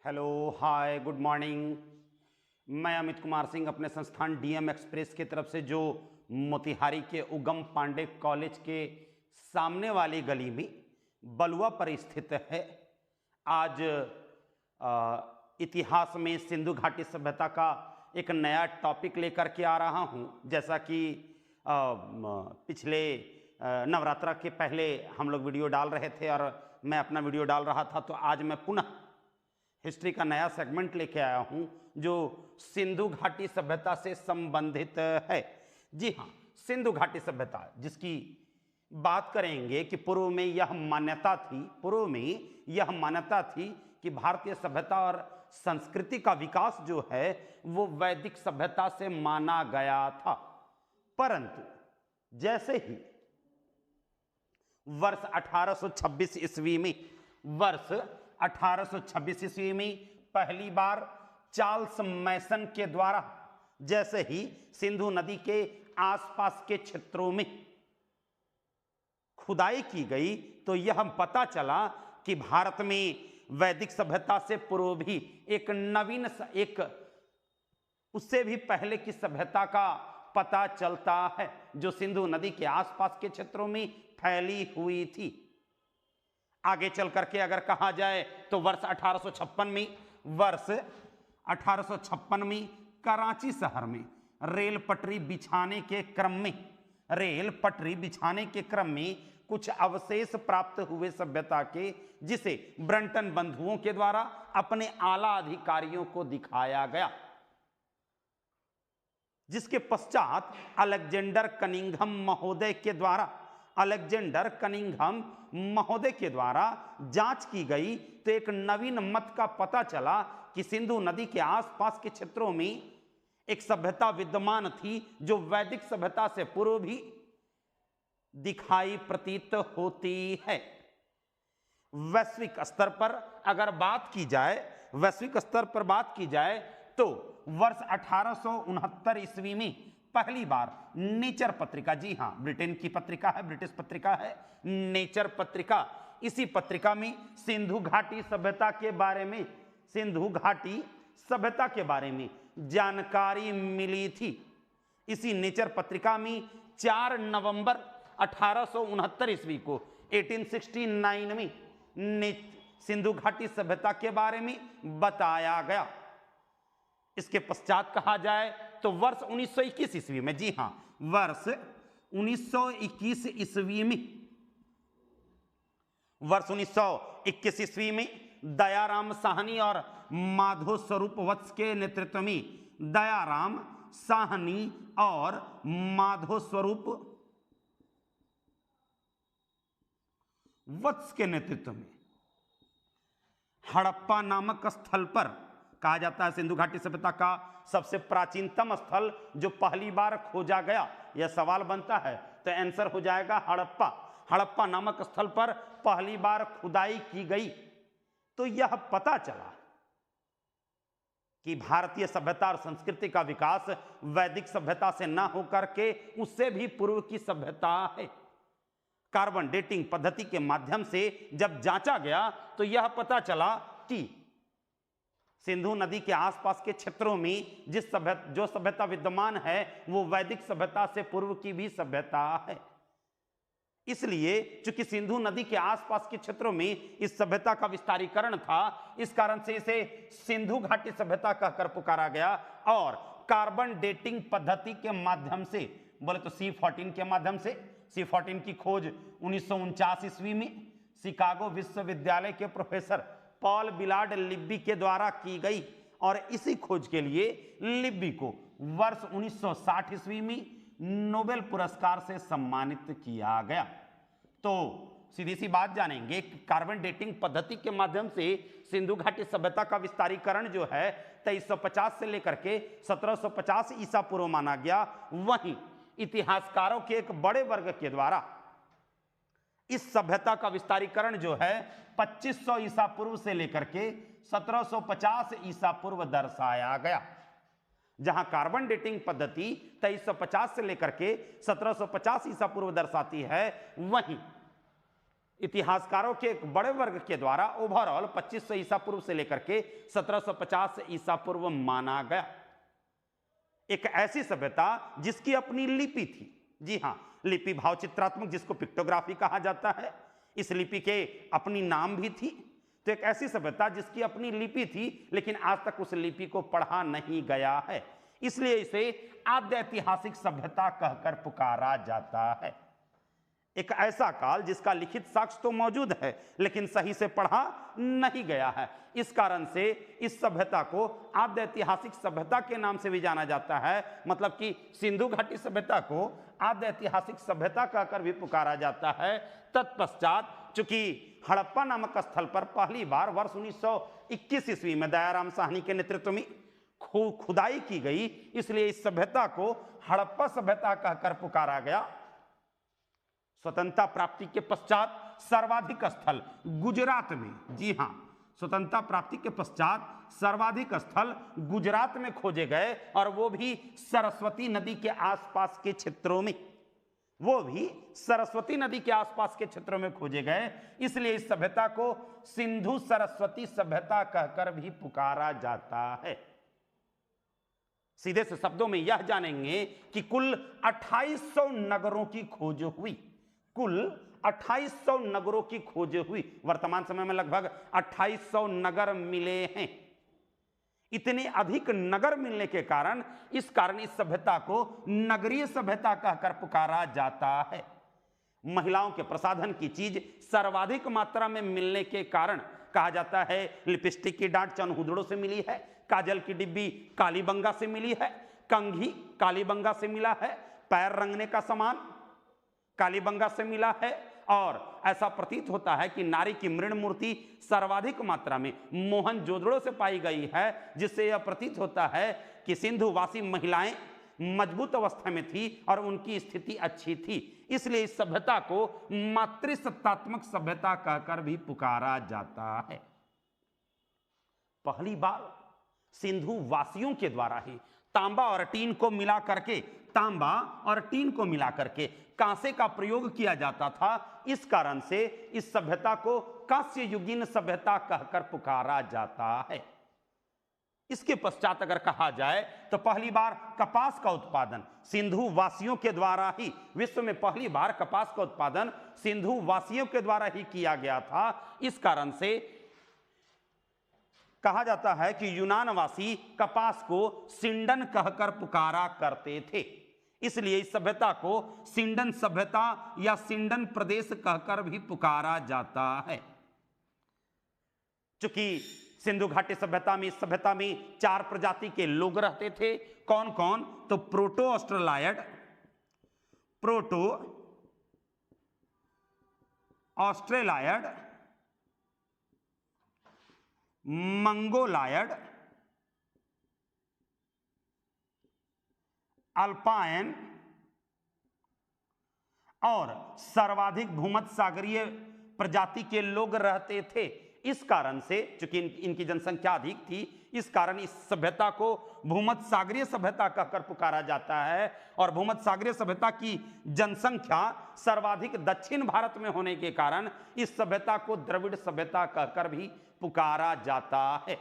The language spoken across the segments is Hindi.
हेलो, हाय, गुड मॉर्निंग। मैं अमित कुमार सिंह अपने संस्थान डीएम एक्सप्रेस की तरफ से जो मोतिहारी के उगम पांडे कॉलेज के सामने वाली गली में बलुआ पर स्थित है। आज इतिहास में सिंधु घाटी सभ्यता का एक नया टॉपिक लेकर के आ रहा हूं। जैसा कि पिछले नवरात्र के पहले हम लोग वीडियो डाल रहे थे और मैं अपना वीडियो डाल रहा था, तो आज मैं पुनः हिस्ट्री का नया सेगमेंट लेके आया हूं जो सिंधु घाटी सभ्यता से संबंधित है। जी हाँ, सिंधु घाटी सभ्यता जिसकी बात करेंगे कि पूर्व में यह मान्यता थी कि भारतीय सभ्यता और संस्कृति का विकास जो है वो वैदिक सभ्यता से माना गया था। परंतु जैसे ही वर्ष 1826 ईस्वी में पहली बार चार्ल्स मैसन के द्वारा जैसे ही सिंधु नदी के आसपास के क्षेत्रों में खुदाई की गई, तो यह पता चला कि भारत में वैदिक सभ्यता से पूर्व भी एक उससे भी पहले की सभ्यता का पता चलता है जो सिंधु नदी के आसपास के क्षेत्रों में फैली हुई थी। आगे चल करके अगर कहा जाए तो वर्ष 1856 में कराची शहर में रेल पटरी बिछाने के क्रम में कुछ अवशेष प्राप्त हुए सभ्यता के, जिसे ब्रंटन बंधुओं के द्वारा अपने आला अधिकारियों को दिखाया गया, जिसके पश्चात अलेक्जेंडर कनिंघम महोदय के द्वारा जांच की गई, तो एक नवीन मत का पता चला कि सिंधु नदी के आसपास के क्षेत्रों में एक सभ्यता विद्यमान थी जो वैदिक सभ्यता से पूर्व भी दिखाई प्रतीत होती है। वैश्विक स्तर पर बात की जाए तो वर्ष 1869 ईस्वी में पहली बार नेचर पत्रिका, जी हां, ब्रिटेन की पत्रिका है, ब्रिटिश पत्रिका है नेचर पत्रिका, इसी पत्रिका में सिंधु घाटी सभ्यता के बारे में जानकारी मिली थी। इसी नेचर पत्रिका में 4 नवंबर 1869 ईस्वी को 1869 में सिंधु घाटी सभ्यता के बारे में बताया गया। इसके पश्चात कहा जाए तो वर्ष 1921 ईस्वी में, जी हां, वर्ष 1921 ईस्वी में दयाराम साहनी और माधो स्वरूप वत्स के नेतृत्व में हड़प्पा नामक स्थल पर, कहा जाता है सिंधु घाटी सभ्यता का सबसे प्राचीनतम स्थल जो पहली बार खोजा गया, यह सवाल बनता है तो आंसर हो जाएगा हड़प्पा नामक स्थल पर पहली बार खुदाई की गई। तो यह पता चला कि भारतीय सभ्यता और संस्कृति का विकास वैदिक सभ्यता से न होकर के उससे भी पूर्व की सभ्यता है। कार्बन डेटिंग पद्धति के माध्यम से जब जांचा गया तो यह पता चला कि सिंधु नदी के आसपास के क्षेत्रों में जो सभ्यता विद्यमान है वो वैदिक सभ्यता से पूर्व की भी सभ्यता है। इसलिए चूंकि सिंधु नदी के आसपास के क्षेत्रों में इस सभ्यता का विस्तारीकरण था, इस कारण से इसे सिंधु घाटी सभ्यता कहकर पुकारा गया। और कार्बन डेटिंग पद्धति के माध्यम से बोले तो C14 की खोज 1949 ईस्वी में शिकागो विश्वविद्यालय के प्रोफेसर पॉल बिलार्ड लिब्बी के द्वारा की गई, और इसी खोज के लिए लिब्बी को वर्ष 1960 ईस्वी में नोबेल पुरस्कार से सम्मानित किया गया। तो सीधी सी बात जानेंगे कि कार्बन डेटिंग पद्धति के माध्यम से सिंधु घाटी सभ्यता का विस्तारीकरण जो है 2350 से लेकर के 1750 ईसा पूर्व माना गया। वहीं इतिहासकारों के एक बड़े वर्ग के द्वारा इस सभ्यता का विस्तारीकरण जो है 2500 ईसा पूर्व से लेकर के 1750 ईसा पूर्व दर्शाया गया। जहां कार्बन डेटिंग पद्धति 2350 से लेकर के 1750 ईसा पूर्व दर्शाती है, वहीं इतिहासकारों के एक बड़े वर्ग के द्वारा ओवरऑल 2500 ईसा पूर्व से लेकर के 1750 ईसा पूर्व माना गया। एक ऐसी सभ्यता जिसकी अपनी लिपि थी, जी हां, लिपि भाव चित्रात्मक, जिसको पिक्टोग्राफी कहा जाता है। इस लिपि के अपनी नाम भी थी। तो एक ऐसी सभ्यता जिसकी अपनी लिपि थी, लेकिन आज तक उस लिपि को पढ़ा नहीं गया है, इसलिए इसे आद्य ऐतिहासिक सभ्यता कहकर पुकारा जाता है। एक ऐसा काल जिसका लिखित साक्ष्य तो मौजूद है, लेकिन सही से पढ़ा नहीं गया है। इस कारण से इस सभ्यता को आद्य ऐतिहासिक सभ्यता के नाम से भी जाना जाता है। मतलब कि सिंधु घाटी सभ्यता को आद्य ऐतिहासिक सभ्यता कहकर भी पुकारा जाता है। तत्पश्चात चूंकि हड़प्पा नामक स्थल पर पहली बार वर्ष 1921 ईस्वी में दयाराम साहनी के नेतृत्व में खुदाई की गई, इसलिए इस सभ्यता को हड़प्पा सभ्यता कहकर पुकारा गया। स्वतंत्रता प्राप्ति के पश्चात सर्वाधिक स्थल गुजरात में, जी हां, स्वतंत्रता प्राप्ति के पश्चात सर्वाधिक स्थल गुजरात में खोजे गए, और वो भी सरस्वती नदी के आसपास के क्षेत्रों में, वो भी सरस्वती नदी के आसपास के क्षेत्रों में खोजे गए। इसलिए इस सभ्यता को सिंधु सरस्वती सभ्यता कहकर भी पुकारा जाता है। सीधे से शब्दों में यह जानेंगे कि कुल 2800 नगरों की खोज हुई, कुल 2800 नगरों की खोज हुई। वर्तमान समय में लगभग 2800 नगर मिले हैं। इतने अधिक नगर मिलने के कारण इस सभ्यता को नगरीय सभ्यता कहकर पुकारा जाता है। महिलाओं के प्रसाधन की चीज सर्वाधिक मात्रा में मिलने के कारण कहा जाता है लिपस्टिक की डांट चनहुदड़ों से मिली है, काजल की डिब्बी कालीबंगा से मिली है, कंघी कालीबंगा से मिला है, पैर रंगने का सामान कालीबंगा से मिला है, और ऐसा प्रतीत होता है कि नारी की मृण मूर्ति सर्वाधिक मात्रा में मोहनजोदड़ो से पाई गई है, जिससे यह प्रतीत होता है कि सिंधुवासी महिलाएं मजबूत अवस्था में थी और उनकी स्थिति अच्छी थी। इसलिए इस सभ्यता को मातृसत्तात्मक सभ्यता कहकर भी पुकारा जाता है। पहली बार सिंधु वासियों के द्वारा ही तांबा और टीन को मिला करके, तांबा और टीन को मिला करके कांसे का प्रयोग किया जाता था। इस कारण से इस सभ्यता को कांस्य युगीन सभ्यता कहकर पुकारा जाता है। इसके पश्चात अगर कहा जाए तो पहली बार कपास का उत्पादन सिंधु वासियों के द्वारा ही, विश्व में पहली बार कपास का उत्पादन सिंधु वासियों के द्वारा ही किया गया था। इस कारण से कहा जाता है कि यूनानवासी कपास को सिंडन कहकर पुकारा करते थे। इसलिए इस सभ्यता को सिंडन सभ्यता या सिंडन प्रदेश कहकर भी पुकारा जाता है। चूंकि सिंधु घाटी सभ्यता में, इस सभ्यता में 4 प्रजाति के लोग रहते थे। कौन कौन? तो प्रोटो ऑस्ट्रेलायड, प्रोटो ऑस्ट्रेलायड, मंगोलायड, अल्पायन और सर्वाधिक भूमध्य सागरीय प्रजाति के लोग रहते थे। इस कारण से चूंकि इनकी जनसंख्या अधिक थी, इस कारण इस सभ्यता को भूमध्य सागरीय सभ्यता कहकर पुकारा जाता है। और भूमध्य सागरीय सभ्यता की जनसंख्या सर्वाधिक दक्षिण भारत में होने के कारण इस सभ्यता को द्रविड़ सभ्यता कहकर भी पुकारा जाता है।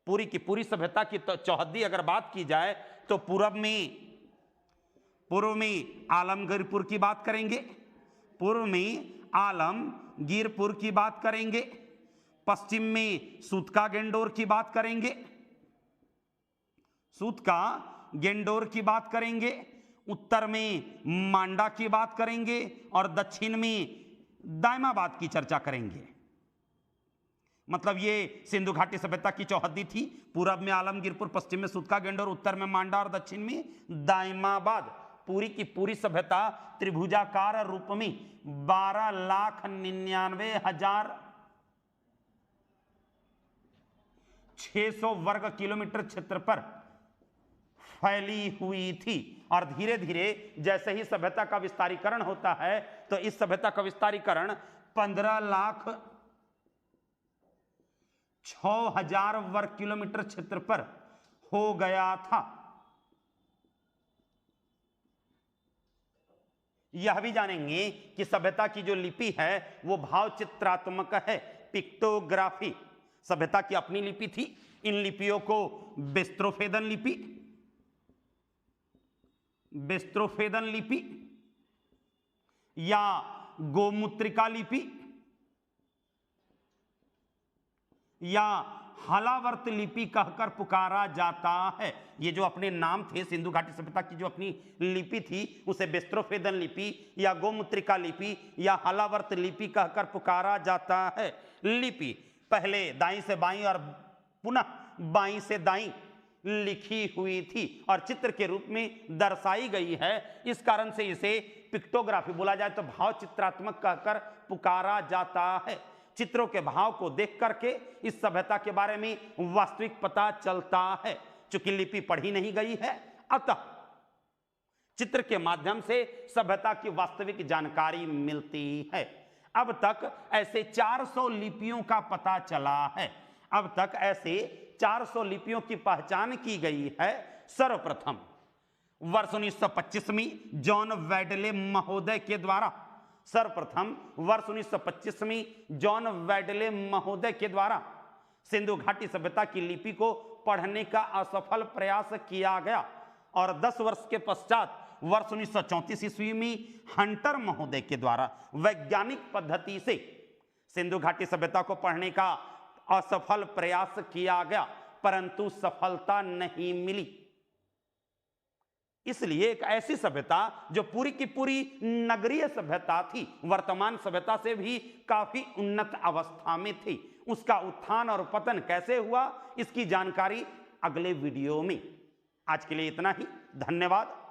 पूरी की पूरी सभ्यता की तो चौहद्दी अगर बात की जाए तो पूर्व में आलमगीरपुर की बात करेंगे, पूर्व में आलमगीरपुर की बात करेंगे, पश्चिम में सूतका गेंडोर की बात करेंगे, सूतका गेंडोर की बात करेंगे, उत्तर में मांडा की बात करेंगे और दक्षिण में दायमाबाद की चर्चा करेंगे। मतलब ये सिंधु घाटी सभ्यता की चौहद्दी थी। पूरब में आलमगीरपुर, पश्चिम में सूतका गेंडोर, उत्तर में मांडा और दक्षिण में दायमाबाद। पूरी की पूरी सभ्यता त्रिभुजाकार रूप में 12,99,600 वर्ग किलोमीटर क्षेत्र पर फैली हुई थी। और धीरे धीरे जैसे ही सभ्यता का विस्तारीकरण होता है तो इस सभ्यता का विस्तारीकरण 15,06,000 वर्ग किलोमीटर क्षेत्र पर हो गया था। यह भी जानेंगे कि सभ्यता की जो लिपि है वो भाव चित्रात्मक है, पिक्टोग्राफी। सभ्यता की अपनी लिपि थी, इन लिपियों को बेस्त्रोफेदन लिपि, बेस्त्रोफेदन लिपि या गोमुत्रिका लिपि या हलावर्त लिपि कहकर पुकारा जाता है। ये जो अपने नाम थे, सिंधु घाटी सभ्यता की जो अपनी लिपि थी उसे बेस्त्रोफेदन लिपि या गोमुत्रिका लिपि या हलावर्त लिपि कहकर पुकारा जाता है। लिपि पहले दाईं से बाईं और पुनः बाईं से दाईं लिखी हुई थी और चित्र के रूप में दर्शाई गई है। इस कारण से इसे पिक्टोग्राफी बोला जाए तो भाव चित्रात्मक कहकर पुकारा जाता है। चित्रों के भाव को देख करके इस सभ्यता के बारे में वास्तविक पता चलता है। चूंकि लिपि पढ़ी नहीं गई है, अतः चित्र के माध्यम से सभ्यता की वास्तविक जानकारी मिलती है। अब तक ऐसे 400 लिपियों का पता चला है। अब तक ऐसे 400 लिपियों की पहचान की गई है। सर्वप्रथम वर्ष 1925 में जॉन वेडले महोदय के द्वारा, सर्वप्रथम वर्ष 1925 में जॉन वेडले महोदय के द्वारा सिंधु घाटी सभ्यता की लिपि को पढ़ने का असफल प्रयास किया गया और 10 वर्ष के पश्चात वर्ष 1934 ईस्वी में हंटर महोदय के द्वारा वैज्ञानिक पद्धति से सिंधु घाटी सभ्यता को पढ़ने का असफल प्रयास किया गया, परंतु सफलता नहीं मिली। इसलिए एक ऐसी सभ्यता जो पूरी की पूरी नगरीय सभ्यता थी, वर्तमान सभ्यता से भी काफी उन्नत अवस्था में थी, उसका उत्थान और पतन कैसे हुआ, इसकी जानकारी अगले वीडियो में। आज के लिए इतना ही। धन्यवाद।